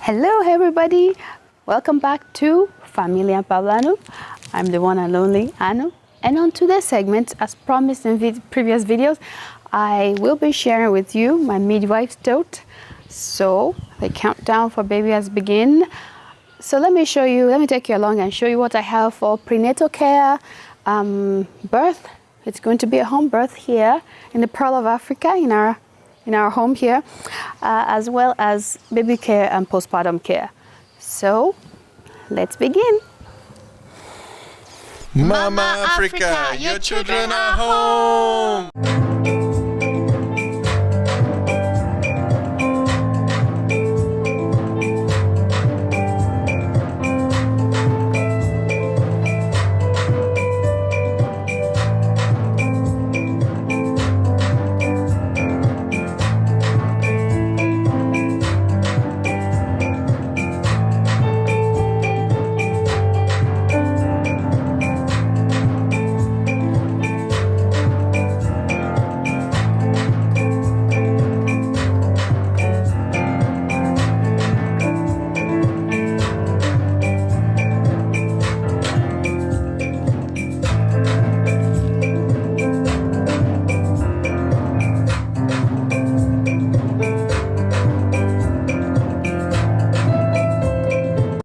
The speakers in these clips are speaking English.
Hello everybody, welcome back to Familia Pablanu. I'm the one and only Anu, and on today's segment, as promised in previous videos, I will be sharing with you my midwife's Tote. So the countdown for baby has begun. So let me take you along and show you what I have for prenatal care, birth. It's going to be a home birth here in the Pearl of Africa, in our home here, as well as baby care and postpartum care. So let's begin. Mama Africa, your children are home.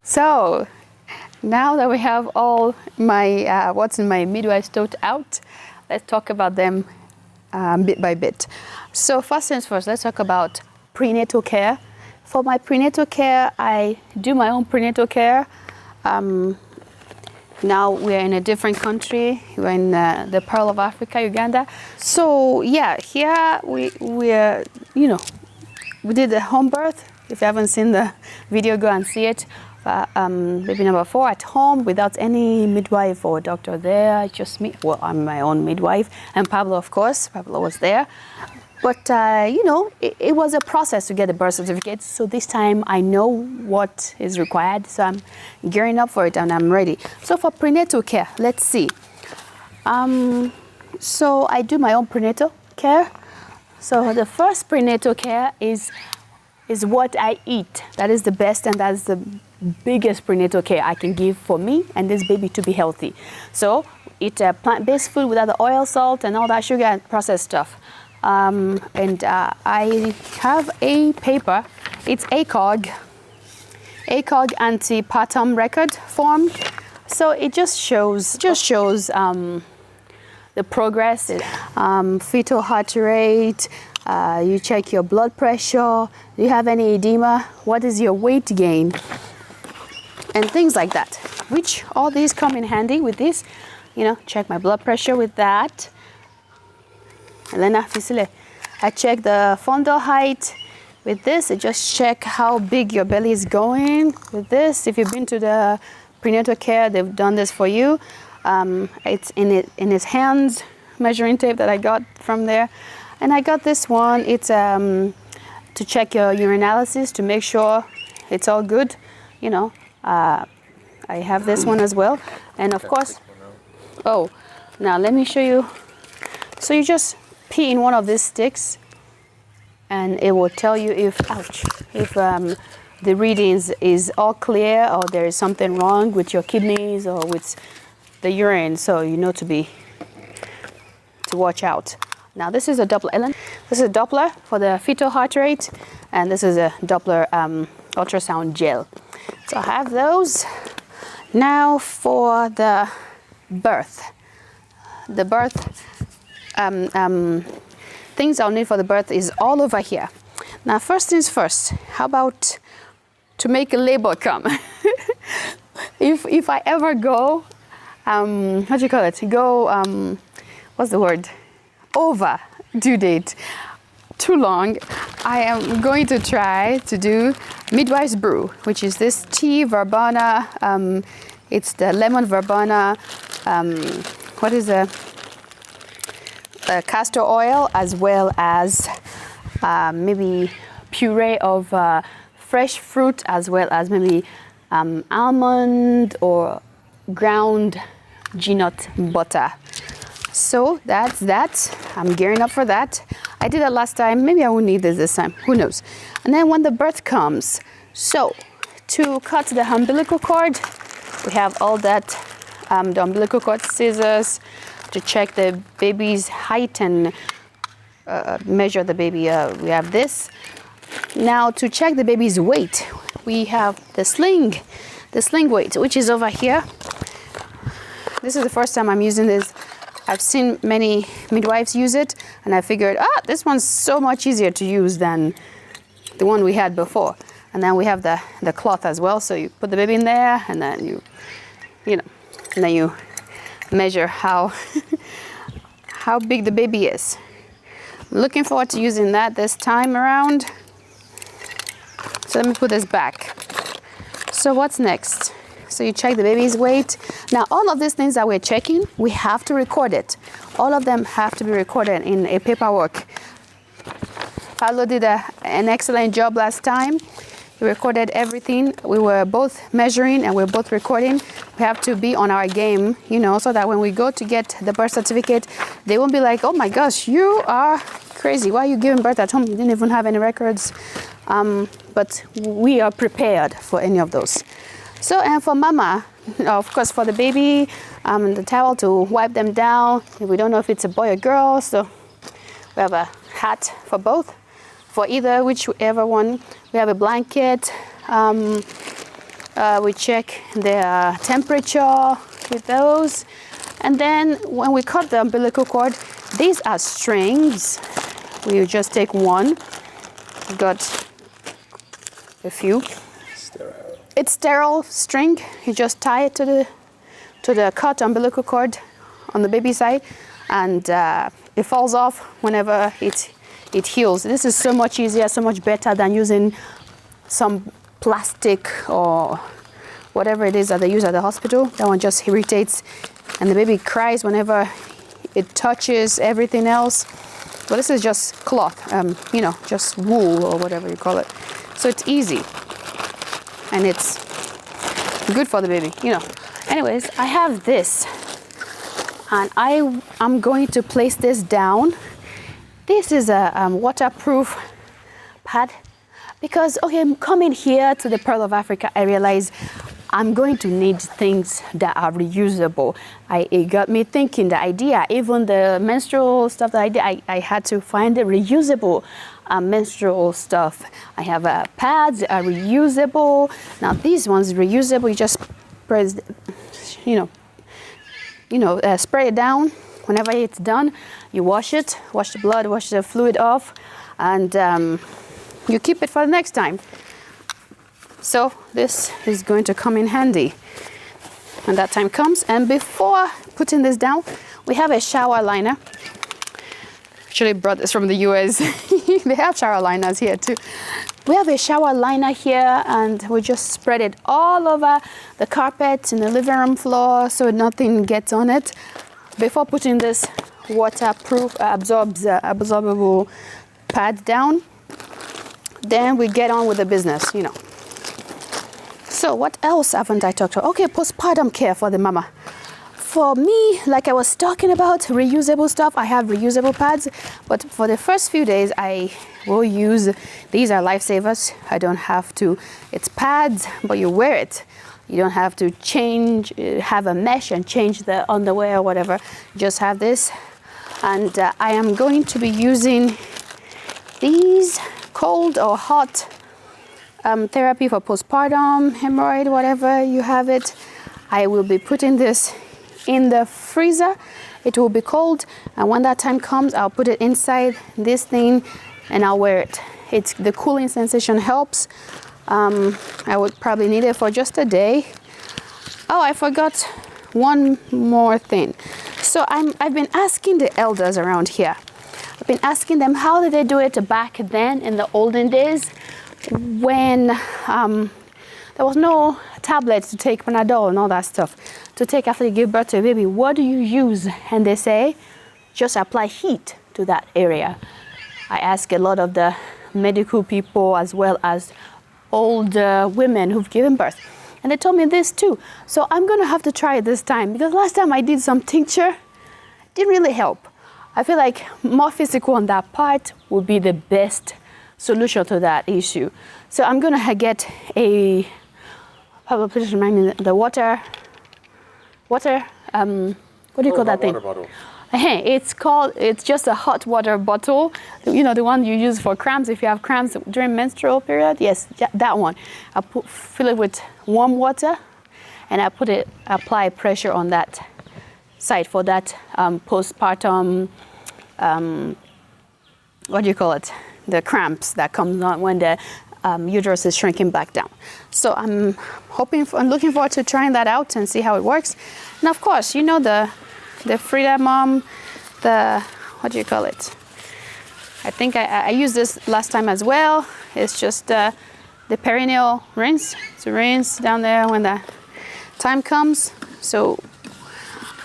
So now that we have all my what's in my midwife's Tote out, let's talk about them bit by bit. So first things first, let's talk about prenatal care. For my prenatal care, I do my own prenatal care. Now we're in a different country. We're in the Pearl of Africa, Uganda. So yeah, here we did the home birth. If you haven't seen the video, go and see it. Baby number 4 at home without any midwife or doctor there, just me. Well, I'm my own midwife, and Pablo, of course. Pablo was there. But, it was a process to get the birth certificate. So this time I know what is required. So I'm gearing up for it and I'm ready. So for prenatal care, let's see. So I do my own prenatal care. So the first prenatal care is what I eat. That is the best, and that's the biggest prenatal care I can give for me and this baby to be healthy. So eat plant-based food without the oil, salt, and all that sugar and processed stuff. I have a paper. It's ACOG antepartum record form. So it just shows the progress, fetal heart rate. You check your blood pressure. Do you have any edema? What is your weight gain? And things like that, which all these come in handy with this. Check my blood pressure with that. Elena, I check the fundal height with this. I just check how big your belly is going with this. If you've been to the prenatal care, they've done this for you. It's in his hands measuring tape that I got from there. And I got this one. It's to check your urinalysis to make sure it's all good. I have this one as well. And of course, now let me show you. So you just pee in one of these sticks and it will tell you if the readings is all clear or there is something wrong with your kidneys or with the urine. So you know to watch out. Now this is a Doppler, Ellen. This is a Doppler for the fetal heart rate, and this is a Doppler ultrasound gel. So I have those. Now for the birth. The birth things I'll need for the birth is all over here. Now first things first, how about to make a labor come? if I ever go, what do you call it? Go, what's the word? Over due date too long, I am going to try to do midwife's brew, which is this tea verbena. It's the lemon verbena. What is the castor oil, as well as maybe puree of fresh fruit, as well as maybe almond or ground peanut butter. So that's that. I'm gearing up for that. I did it last time. Maybe I won't need this time. Who knows? And then when the birth comes, so To cut the umbilical cord, we have all that, the umbilical cord scissors to check the baby's height and measure the baby. We have this. Now to check the baby's weight, we have the sling weight, which is over here. This is the first time I'm using this. I've seen many midwives use it, and I figured, this one's so much easier to use than the one we had before. And then we have the cloth as well. So you put the baby in there, and then you measure how how big the baby is. Looking forward to using that this time around. So let me put this back. So what's next? So you check the baby's weight. Now all of these things that we're checking, we have to record it. All of them have to be recorded in a paperwork. Pablo did an excellent job last time. We recorded everything. We were both measuring and we're both recording. We have to be on our game, so that when we go to get the birth certificate, they won't be like, oh my gosh, you are crazy. Why are you giving birth at home? You didn't even have any records. But we are prepared for any of those. So, and for mama, of course, for the baby, the towel to wipe them down. We don't know if it's a boy or girl, so we have a hat for both. For either, whichever one. We have a blanket. We check the temperature with those. And then when we cut the umbilical cord, these are strings. We just take one. We've got a few. Sterile. It's sterile string. You just tie it to the cut umbilical cord on the baby side, and it falls off whenever it heals. This is so much easier, so much better than using some plastic or whatever it is that they use at the hospital. That one just irritates, and the baby cries whenever it touches everything else. But this is just cloth, just wool or whatever you call it. So it's easy, and it's good for the baby, Anyways, I have this, and I'm going to place this down. This is a waterproof pad because, okay, coming here to the Pearl of Africa, I realized I'm going to need things that are reusable. It got me thinking, the idea, even the menstrual stuff that I did, I had to find the reusable menstrual stuff. I have pads that are reusable. Now these ones reusable, you just press, spray it down. Whenever it's done, you wash it, wash the blood, wash the fluid off, and you keep it for the next time. So this is going to come in handy when that time comes. And before putting this down, we have a shower liner. Actually brought this from the US. They have shower liners here too. We have a shower liner here, and we just spread it all over the carpet in the living room floor so nothing gets on it. Before putting this waterproof, absorbable pad down, then we get on with the business, So what else haven't I talked about? Okay, postpartum care for the mama. For me, like I was talking about, reusable stuff, I have reusable pads, but for the first few days, I will use, these are lifesavers. I don't have to, it's pads, but you wear it. You don't have to have a mesh and change the underwear or whatever. Just have this. And I am going to be using these cold or hot therapy for postpartum, hemorrhoid, whatever you have it. I will be putting this in the freezer. It will be cold, and when that time comes, I'll put it inside this thing and I'll wear it. The cooling sensation helps. I would probably need it for just a day. Oh, I forgot one more thing. So I've been asking the elders around here. I've been asking them how did they do it back then in the olden days when there was no tablets to take, Panadol and all that stuff to take after you give birth to a baby. What do you use? And they say, just apply heat to that area. I ask a lot of the medical people as well as old women who've given birth, and they told me this too. So I'm gonna have to try it this time, because last time I did some tincture, it didn't really help. I feel like more physical on that part would be the best solution to that issue. So I'm gonna get a Pablo, please remind me the water, what do you call that thing? Water bottle. It's just a hot water bottle, you know, the one you use for cramps if you have cramps during menstrual period. Yes, that one. I fill it with warm water, and I apply pressure on that side for that postpartum, what do you call it? The cramps that comes on when the uterus is shrinking back down. So I'm looking forward to trying that out and see how it works. And of course, you know the Frida Mom, what do you call it? I think I used this last time as well. It's just the perineal rinse. To rinse down there when the time comes. So,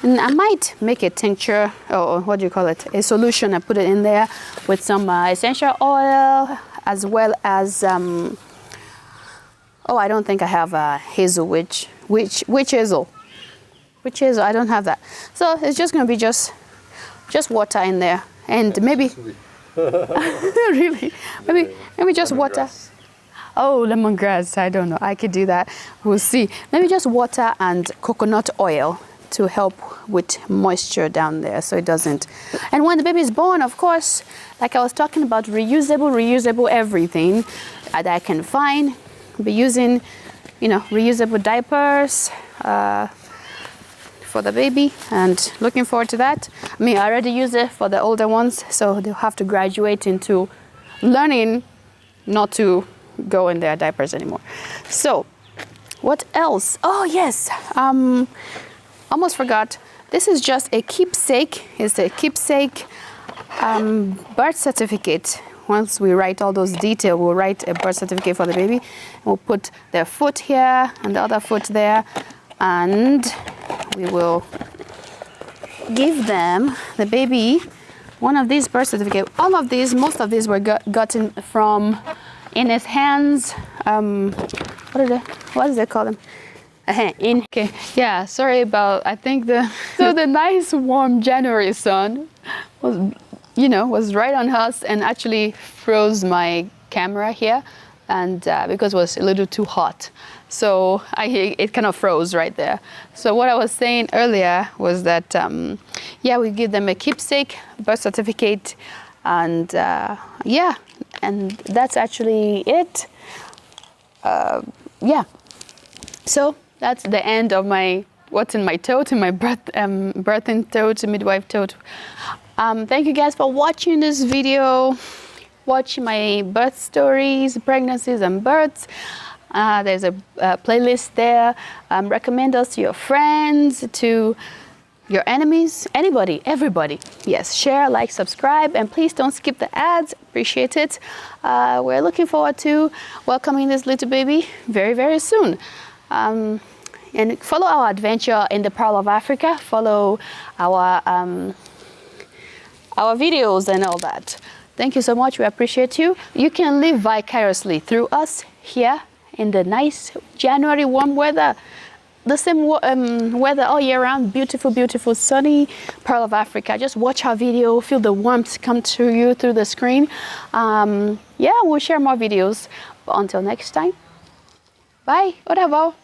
and I might make a tincture, or what do you call it? A solution. I put it in there with some essential oil, as well as, I don't think I have hazel, which hazel? Which hazel? I don't have that. So it's just gonna be just water in there, and maybe, really, maybe just water. Oh, lemongrass, I don't know, I could do that, we'll see. Maybe just water and coconut oil to help with moisture down there so it doesn't. And when the baby is born, of course, like I was talking about, reusable everything that I can find. I'll be using, you know, reusable diapers for the baby, and looking forward to that. I mean, I already use it for the older ones, so they'll have to graduate into learning not to go in their diapers anymore. So, what else? Oh yes, almost forgot. This is just a keepsake. It's a keepsake birth certificate. Once we write all those details, we'll write a birth certificate for the baby. We'll put their foot here and the other foot there, and we will give them, the baby, one of these birth certificates. All of these, most of these were gotten from in his hands. What do they call them? Okay, yeah, sorry about, I think the nice warm January sun was right on us and actually froze my camera here, and because it was a little too hot. So it kind of froze right there. So what I was saying earlier was that, we give them a keepsake birth certificate, and and that's actually it. So that's the end of my what's in my tote, in my birthing tote, midwife tote. Thank you guys for watching this video. Watch my birth stories, pregnancies and births. There's a playlist there. Recommend us to your friends, to your enemies, anybody, everybody. Yes, share, like, subscribe, and please don't skip the ads. Appreciate it. We're looking forward to welcoming this little baby very, very soon. And follow our adventure in the Pearl of Africa. Follow our videos and all that. Thank you so much. We appreciate you. You can live vicariously through us here in the nice January warm weather. The same weather all year round. Beautiful, beautiful, sunny Pearl of Africa. Just watch our video. Feel the warmth come to you through the screen. We'll share more videos. But until next time, bye. Whatever.